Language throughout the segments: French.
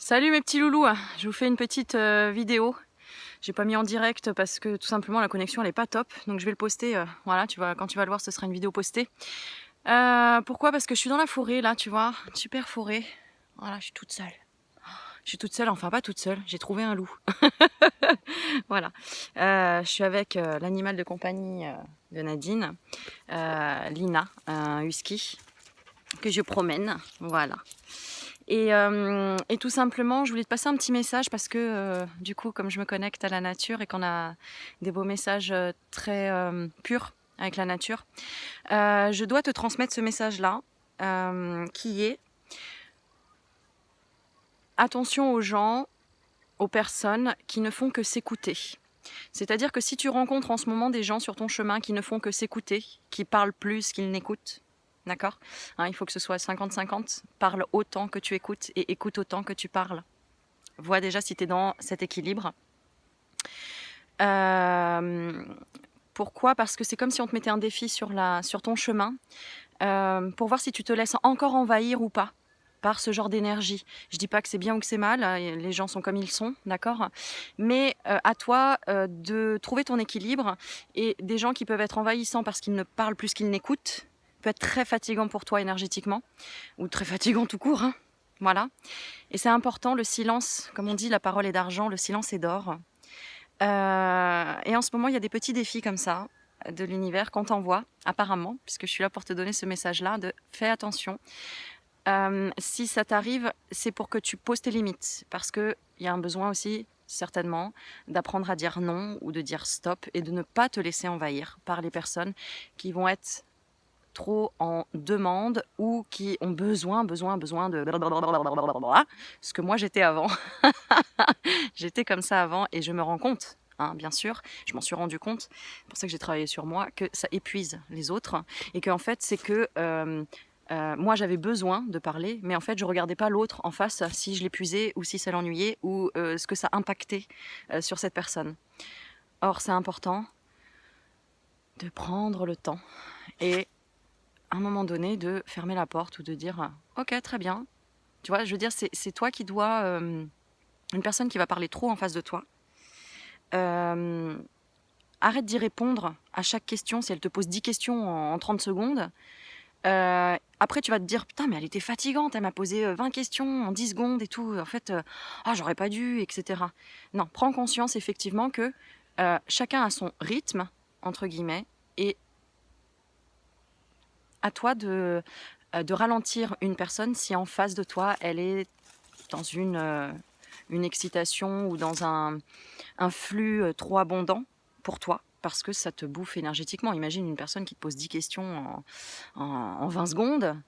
Salut mes petits loulous, je vous fais une petite vidéo. J'ai pas mis en direct parce que tout simplement la connexion elle est pas top, donc je vais le poster. Voilà, quand tu vas le voir, ce sera une vidéo postée. Pourquoi? Parce que je suis dans la forêt là, tu vois, une super forêt. Voilà, je suis toute seule. Je suis toute seule, enfin pas toute seule, j'ai trouvé un loup. Voilà. Je suis avec l'animal de compagnie de Nadine, Lina, un husky que je promène. Voilà. Et tout simplement, je voulais te passer un petit message parce que du coup, comme je me connecte à la nature et qu'on a des beaux messages très purs avec la nature, je dois te transmettre ce message-là qui est attention aux gens, aux personnes qui ne font que s'écouter. C'est-à-dire que si tu rencontres en ce moment des gens sur ton chemin qui ne font que s'écouter, qui parlent plus qu'ils n'écoutent, d'accord, hein, il faut que ce soit 50-50, parle autant que tu écoutes et écoute autant que tu parles. Vois déjà si tu es dans cet équilibre. Pourquoi? Parce que c'est comme si on te mettait un défi sur ton chemin pour voir si tu te laisses encore envahir ou pas par ce genre d'énergie. Je dis pas que c'est bien ou que c'est mal, les gens sont comme ils sont, d'accord? Mais à toi de trouver ton équilibre, et des gens qui peuvent être envahissants parce qu'ils ne parlent plus qu'ils n'écoutent peut être très fatigant pour toi énergétiquement, ou très fatigant tout court, hein. Voilà. Et c'est important, le silence, comme on dit, la parole est d'argent, le silence est d'or. Et en ce moment, il y a des petits défis comme ça de l'univers qu'on t'envoie, apparemment, puisque je suis là pour te donner ce message-là, de fais attention. Si ça t'arrive, c'est pour que tu poses tes limites, parce qu'il y a un besoin aussi, certainement, d'apprendre à dire non ou de dire stop et de ne pas te laisser envahir par les personnes qui vont être trop en demande ou qui ont besoin de ce que moi j'étais avant. J'étais comme ça avant et je me rends compte, hein, bien sûr, je m'en suis rendu compte, c'est pour ça que j'ai travaillé sur moi, que ça épuise les autres et qu'en fait c'est que moi j'avais besoin de parler, mais en fait je regardais pas l'autre en face si je l'épuisais ou si ça l'ennuyait ou ce que ça impactait sur cette personne. Or c'est important de prendre le temps et à un moment donné de fermer la porte ou de dire ok très bien, tu vois, je veux dire c'est toi qui dois une personne qui va parler trop en face de toi, arrête d'y répondre à chaque question. Si elle te pose 10 questions en 30 secondes, après tu vas te dire putain mais elle était fatigante, elle m'a posé 20 questions en 10 secondes et tout, en fait j'aurais pas dû, etc. Non, prends conscience effectivement que chacun a son rythme entre guillemets et à toi de ralentir une personne si en face de toi elle est dans une excitation ou dans un flux trop abondant pour toi, parce que ça te bouffe énergétiquement. Imagine une personne qui te pose 10 questions en 20 secondes,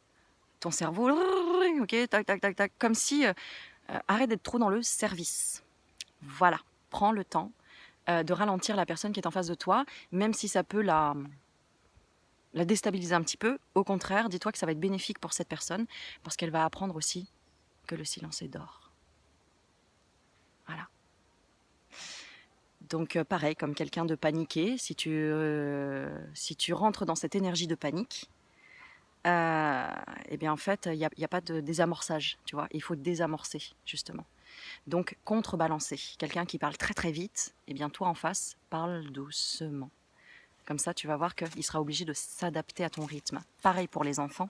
ton cerveau, ok, tac, tac, tac, tac, comme si, arrête d'être trop dans le service. Voilà, prends le temps de ralentir la personne qui est en face de toi, même si ça peut la déstabiliser un petit peu. Au contraire, dis-toi que ça va être bénéfique pour cette personne, parce qu'elle va apprendre aussi que le silence est d'or. Voilà. Donc pareil, comme quelqu'un de paniqué, si tu rentres dans cette énergie de panique, eh bien en fait, il y a pas de désamorçage, tu vois? Il faut désamorcer justement. Donc contrebalancer. Quelqu'un qui parle très très vite, eh bien toi en face, parle doucement. Comme ça, tu vas voir qu'il sera obligé de s'adapter à ton rythme. Pareil pour les enfants.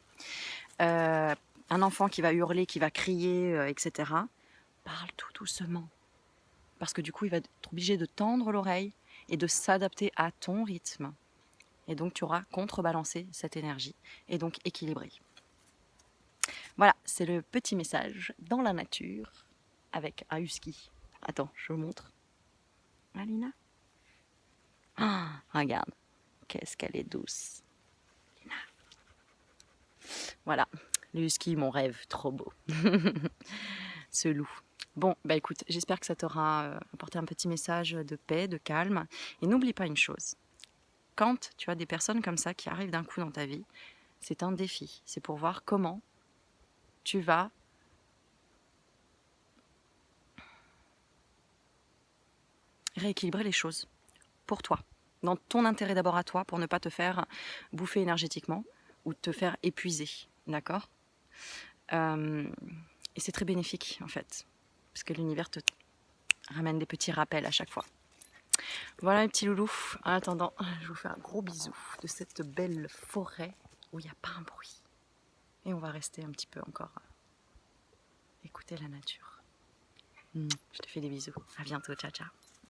Un enfant qui va hurler, qui va crier, etc., parle tout doucement. Parce que du coup, il va être obligé de tendre l'oreille et de s'adapter à ton rythme. Et donc, tu auras contrebalancé cette énergie et donc équilibré. Voilà, c'est le petit message dans la nature avec un husky. Attends, je vous montre. Alina, regarde, qu'est-ce qu'elle est douce. Lina. Voilà, le husky, mon rêve, trop beau. Ce loup. Bon, bah écoute, j'espère que ça t'aura apporté un petit message de paix, de calme. Et n'oublie pas une chose. Quand tu as des personnes comme ça qui arrivent d'un coup dans ta vie, c'est un défi. C'est pour voir comment tu vas rééquilibrer les choses pour toi. Dans ton intérêt d'abord à toi, pour ne pas te faire bouffer énergétiquement ou te faire épuiser. D'accord ? Et c'est très bénéfique en fait. parce que l'univers te ramène des petits rappels à chaque fois. Voilà mes petits loulous. En attendant, je vous fais un gros bisou de cette belle forêt où il n'y a pas un bruit. Et on va rester un petit peu encore écouter la nature. Je te fais des bisous. À bientôt. Ciao, ciao.